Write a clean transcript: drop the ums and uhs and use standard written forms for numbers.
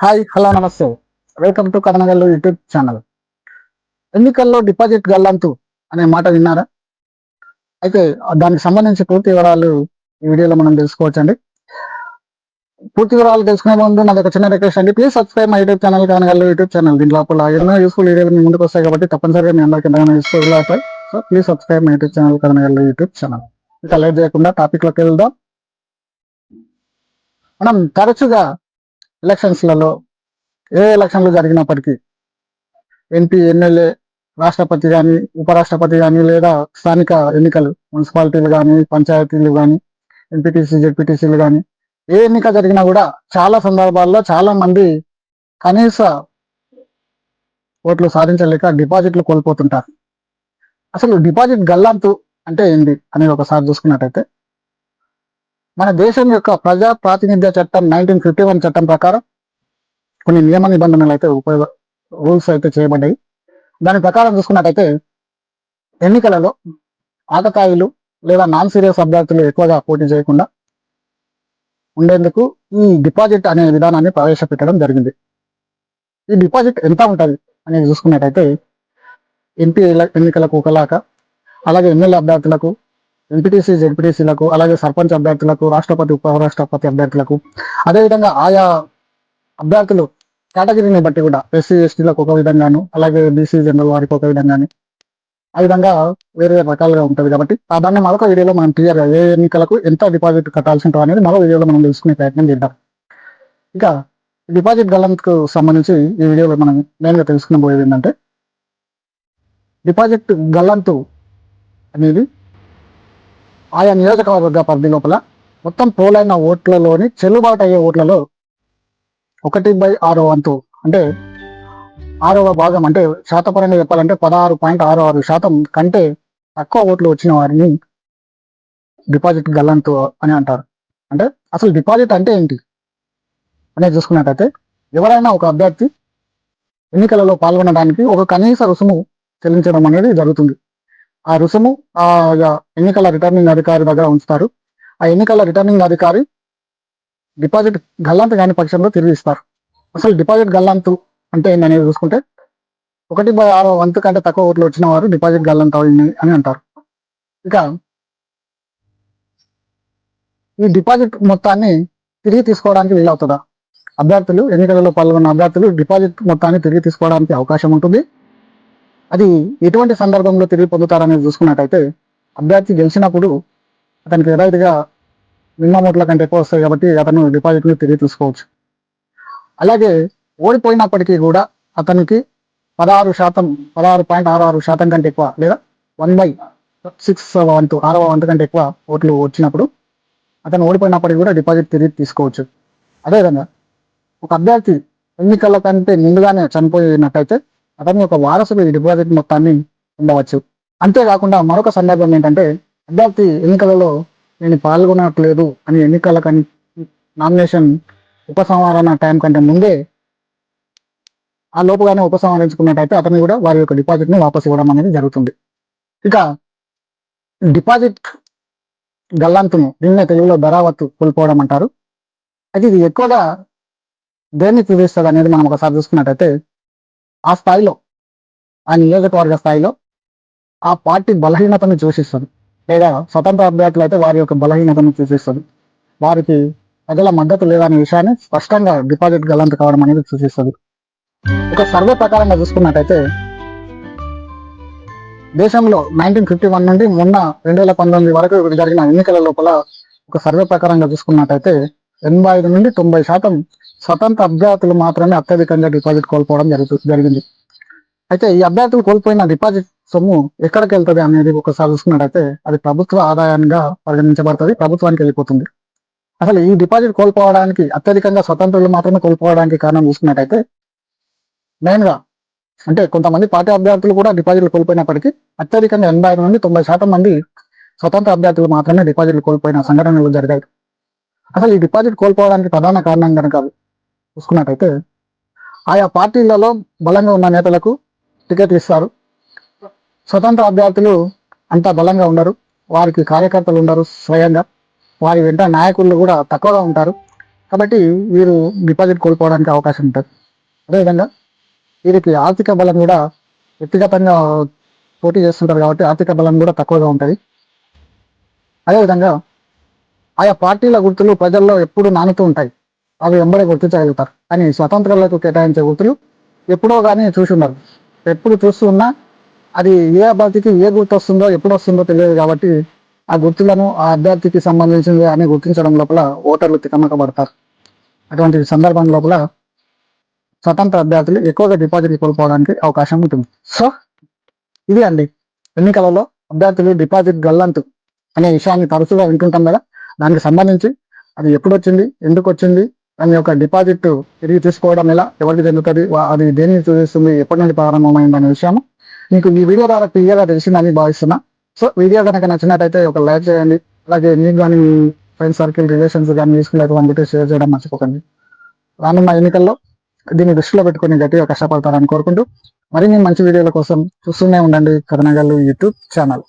Hi hello నమస్తే. Welcome to కథనగల్లు YouTube channel. ఎన్నికల్లో deposit గల్లంతు అనే మాట విన్నారా? అయితే దానికి సంబంధించి పూర్తి వివరాలు ఈ వీడియోలో మనం తెలుసుకోవచ్చండి. పూర్తి వివరాలు తెలుసుకునే ముందు నాది ఒక చిన్న రిక్వెస్ట్ అండి. Please subscribe my YouTube channel కథనగల్లు YouTube channel. దీని లోపల ఎన్నో యూస్ఫుల్ వీడియోలు మీ ముందుకు వస్తాయి కాబట్టి తప్పనిసరిగా మీ అందరికీ ఎంతగానో యూస్ఫుల్ అవుతాయి. So please subscribe my YouTube channel కథనగల్లు YouTube channel. ఇంకా లేట్ చేయకుండా టాపిక్లోకి వెళ్దాం. మనం తరచుగా ఎలక్షన్స్లలో ఏ ఎలక్షన్లు జరిగినప్పటికీ ఎంపీ, ఎమ్మెల్యే, రాష్ట్రపతి కానీ, ఉపరాష్ట్రపతి కానీ, లేదా స్థానిక ఎన్నికలు మున్సిపాలిటీలు కానీ, పంచాయతీలు కానీ, ఎంపీటీసీ, జెడ్పీటీసీలు కానీ, ఏ ఎన్నిక జరిగినా కూడా చాలా సందర్భాల్లో చాలా మంది కనీస ఓట్లు సాధించలేక డిపాజిట్లు కోల్పోతుంటారు. అసలు డిపాజిట్ గల్లంతు అంటే ఏంటి అనేది ఒకసారి చూసుకున్నట్టయితే, మన దేశం యొక్క ప్రజా ప్రాతినిధ్య చట్టం 1951 చట్టం ప్రకారం కొన్ని నియమ నిబంధనలు అయితే రూల్స్ అయితే చేయబడ్డాయి. దాని ప్రకారం చూసుకున్నట్టయితే ఎన్నికలలో ఆకతాయిలు లేదా నాన్ సీరియస్ అభ్యర్థులు ఎక్కువగా పోటీ చేయకుండా ఉండేందుకు ఈ డిపాజిట్ అనే విధానాన్ని ప్రవేశపెట్టడం జరిగింది. ఈ డిపాజిట్ ఎంత ఉంటుంది అనేది చూసుకున్నట్టయితే ఎంపీ ఎన్నికలకు ఒకలాగా, అలాగే ఎమ్మెల్యే అభ్యర్థులకు, ఎంపీటీసీ, జెడ్పీటీసీలకు, అలాగే సర్పంచ్ అభ్యర్థులకు, రాష్ట్రపతి, ఉపరాష్ట్రపతి అభ్యర్థులకు, అదేవిధంగా ఆయా అభ్యర్థులు కేటగిరీని బట్టి కూడా ఎస్సీ, ఎస్టీలకు ఒక విధంగాను, అలాగే బీసీ జనరల్ వారికి ఒక విధంగాను, ఆ విధంగా వేరే రకాలుగా ఉంటుంది. కాబట్టి దాన్ని మరొక వీడియోలో మనం క్లియర్గా ఏ ఎన్నికలకు ఎంత డిపాజిట్ కట్టాల్సి ఉంటుంది అనేది మరో వీడియోలో మనం తెలుసుకునే ప్రయత్నం చేద్దాం. ఇక డిపాజిట్ గల్లంతుకు సంబంధించి ఈ వీడియోలో మనం మెయిన్గా తెలుసుకుని పోయేది ఏంటంటే, డిపాజిట్ గల్లంతు అనేది ఆయా నియోజకవర్గ పరిధి లోపల మొత్తం పోలైన ఓట్లలోని చెల్లుబాటు అయ్యే ఓట్లలో 1/6 వంతు, అంటే 6వ భాగం, అంటే శాతపరంగా చెప్పాలంటే 16.66% కంటే తక్కువ ఓట్లు వచ్చిన వారిని డిపాజిట్ గల్లంతు అని అంటారు. అంటే అసలు డిపాజిట్ అంటే ఏంటి అనేది చూసుకున్నట్టయితే, ఎవరైనా ఒక అభ్యర్థి ఎన్నికలలో పాల్గొనడానికి ఒక కనీస రుసుము చెల్లించడం అనేది జరుగుతుంది. ఆ రుసుము ఆ ఎన్నికల రిటర్నింగ్ అధికారి దగ్గర ఉంచుతారు. ఆ ఎన్నికల రిటర్నింగ్ అధికారి డిపాజిట్ గల్లంతు కాని పక్షంలో తిరిగి ఇస్తారు. అసలు డిపాజిట్ గల్లంతు అంటే ఏంటనేది చూసుకుంటే, 1/6 వంతు కంటే తక్కువ ఓట్లు వచ్చిన వారు డిపాజిట్ గల్లంతు అని అంటారు. ఇక ఈ డిపాజిట్ మొత్తాన్ని తిరిగి తీసుకోవడానికి వీలవుతుందా? అభ్యర్థులు, ఎన్నికలలో పాల్గొన్న అభ్యర్థులు డిపాజిట్ మొత్తాన్ని తిరిగి తీసుకోవడానికి అవకాశం ఉంటుంది. అది ఎటువంటి సందర్భంలో తిరిగి పొందుతారనేది చూసుకున్నట్టయితే, అభ్యర్థి గెలిచినప్పుడు అతనికి యథావిధిగా మినిమం ఓట్ల కంటే ఎక్కువ వస్తాయి కాబట్టి అతను డిపాజిట్ని తిరిగి తీసుకోవచ్చు. అలాగే ఓడిపోయినప్పటికీ కూడా అతనికి 16.66% కంటే ఎక్కువ, లేదా 1/6 వంతు, 6వ వంతు కంటే ఎక్కువ ఓట్లు వచ్చినప్పుడు అతను ఓడిపోయినప్పటికీ కూడా డిపాజిట్ తిరిగి తీసుకోవచ్చు. అదేవిధంగా ఒక అభ్యర్థి ఎన్నికల కంటే ముందుగానే చనిపోయినట్టయితే అతని యొక్క వారసులు ఈ డిపాజిట్ మొత్తాన్ని పొందవచ్చు. అంతేకాకుండా మరొక సందర్భం ఏంటంటే, అభ్యర్థి ఎన్నికలలో నేను పాల్గొనట్లేదు అని ఎన్నికల నామినేషన్ ఉపసంహరణ టైం కంటే ముందే ఆ లోపుగానే ఉపసంహరించుకున్నట్టయితే అతను కూడా వారి యొక్క డిపాజిట్ని వాపసు ఇవ్వడం అనేది జరుగుతుంది. ఇక డిపాజిట్ గల్లంతును దీన్నే తెలుగులో బరావత్తు కోల్పోవడం అంటారు. అయితే ఇది ఎక్కువగా దేన్ని చూపిస్తుంది అనేది మనం ఒకసారి చూసుకున్నట్టయితే, ఆ స్థాయిలో, ఆ నియోజకవర్గ స్థాయిలో ఆ పార్టీ బలహీనతను సూచిస్తుంది. లేదా స్వతంత్ర అభ్యర్థులు అయితే వారి యొక్క బలహీనతను సూచిస్తుంది. వారికి ప్రజల మద్దతు లేదనే విషయాన్ని స్పష్టంగా డిపాజిట్ గల్లంతు కావడం అనేది సూచిస్తుంది. ఒక సర్వే ప్రకారంగా చూసుకున్నట్టయితే, దేశంలో 1951 నుండి మొన్న 2019 వరకు జరిగిన ఎన్నికల లోపల ఒక సర్వే ప్రకారంగా చూసుకున్నట్టయితే 85 నుండి 90% స్వతంత్ర అభ్యర్థులు మాత్రమే అత్యధికంగా డిపాజిట్ కోల్పోవడం జరిగింది. అయితే ఈ అభ్యర్థులు కోల్పోయిన డిపాజిట్ సొమ్ము ఎక్కడికి వెళ్తుంది అనేది ఒకసారి చూసుకున్నట్టయితే, అది ప్రభుత్వ ఆదాయంగా పరిగణించబడుతుంది, ప్రభుత్వానికి వెళ్ళిపోతుంది. అసలు ఈ డిపాజిట్ కోల్పోవడానికి, అత్యధికంగా స్వతంత్రులు మాత్రమే కోల్పోవడానికి కారణం చూసుకున్నట్టయితే, మెయిన్గా అంటే కొంతమంది పార్టీ అభ్యర్థులు కూడా డిపాజిట్లు కోల్పోయినప్పటికీ అత్యధికంగా 85 నుండి 90% మంది స్వతంత్ర అభ్యర్థులు మాత్రమే డిపాజిట్లు కోల్పోయిన సంఘటనలు జరిగాయి. అసలు ఈ డిపాజిట్ కోల్పోవడానికి ప్రధాన కారణం కనుక చూసుకున్నట్టయితే, ఆయా పార్టీలలో బలంగా ఉన్న నేతలకు టికెట్ ఇస్తారు. స్వతంత్ర అభ్యర్థులు అంత బలంగా ఉండరు, వారికి కార్యకర్తలు ఉండరు, స్వయంగా వారి వెంట నాయకులు కూడా తక్కువగా ఉంటారు. కాబట్టి వీరు డిపాజిట్ కోల్పోవడానికి అవకాశం ఉంటుంది. అదేవిధంగా వీరికి ఆర్థిక బలం కూడా వ్యక్తిగతంగా పోటీ చేస్తుంటారు కాబట్టి ఆర్థిక బలం కూడా తక్కువగా ఉంటుంది. అదేవిధంగా ఆయా పార్టీల గుర్తులు ప్రజల్లో ఎప్పుడు నానుతూ ఉంటాయి, అవి వెంబడే గుర్తించగలుగుతారు. కానీ స్వతంత్రాలకు కేటాయించే గుర్తులు ఎప్పుడో కానీ చూసి ఉన్నారు. ఎప్పుడు చూస్తూ ఉన్నా అది ఏ అభ్యర్థికి ఏ గుర్తు వస్తుందో ఎప్పుడు వస్తుందో తెలియదు కాబట్టి ఆ గుర్తులను ఆ అభ్యర్థికి సంబంధించింది అని గుర్తించడం లోపల ఓటర్లు తికమకబడతారు. అటువంటి సందర్భం లోపల స్వతంత్ర అభ్యర్థులు ఎక్కువగా డిపాజిట్ కోల్పోవడానికి అవకాశం ఉంటుంది. సో ఇది అండి, ఎన్నికలలో అభ్యర్థులు డిపాజిట్ గల్లంతు అనే విషయాన్ని తరచుగా వింటుంటాం కదా, దానికి సంబంధించి అది ఎప్పుడు వచ్చింది, ఎందుకు వచ్చింది, దాని యొక్క డిపాజిట్ తిరిగి తీసుకోవడం ఎలా, ఎవరికి చెందుతుంది, అది దేనిని చూపిస్తుంది, ఎప్పటి నుండి ప్రారంభమైంది అనే విషయం మీకు ఈ వీడియో ద్వారా క్లియర్గా తెలిసిందని భావిస్తున్నా. సో వీడియో కనుక నచ్చినట్టయితే ఒక లైక్ చేయండి. అలాగే మీకు కానీ ఫ్రెండ్ సర్కిల్ రిలేషన్స్ కానీ తీసుకునేటువంటి షేర్ చేయడం మర్చిపోకండి. రానున్న ఎన్నికల్లో దీన్ని దృష్టిలో పెట్టుకుని గట్టిగా కష్టపడతారని కోరుకుంటూ మరిన్ని మంచి వీడియోల కోసం చూస్తూనే ఉండండి కథనగల్లు యూట్యూబ్ ఛానల్.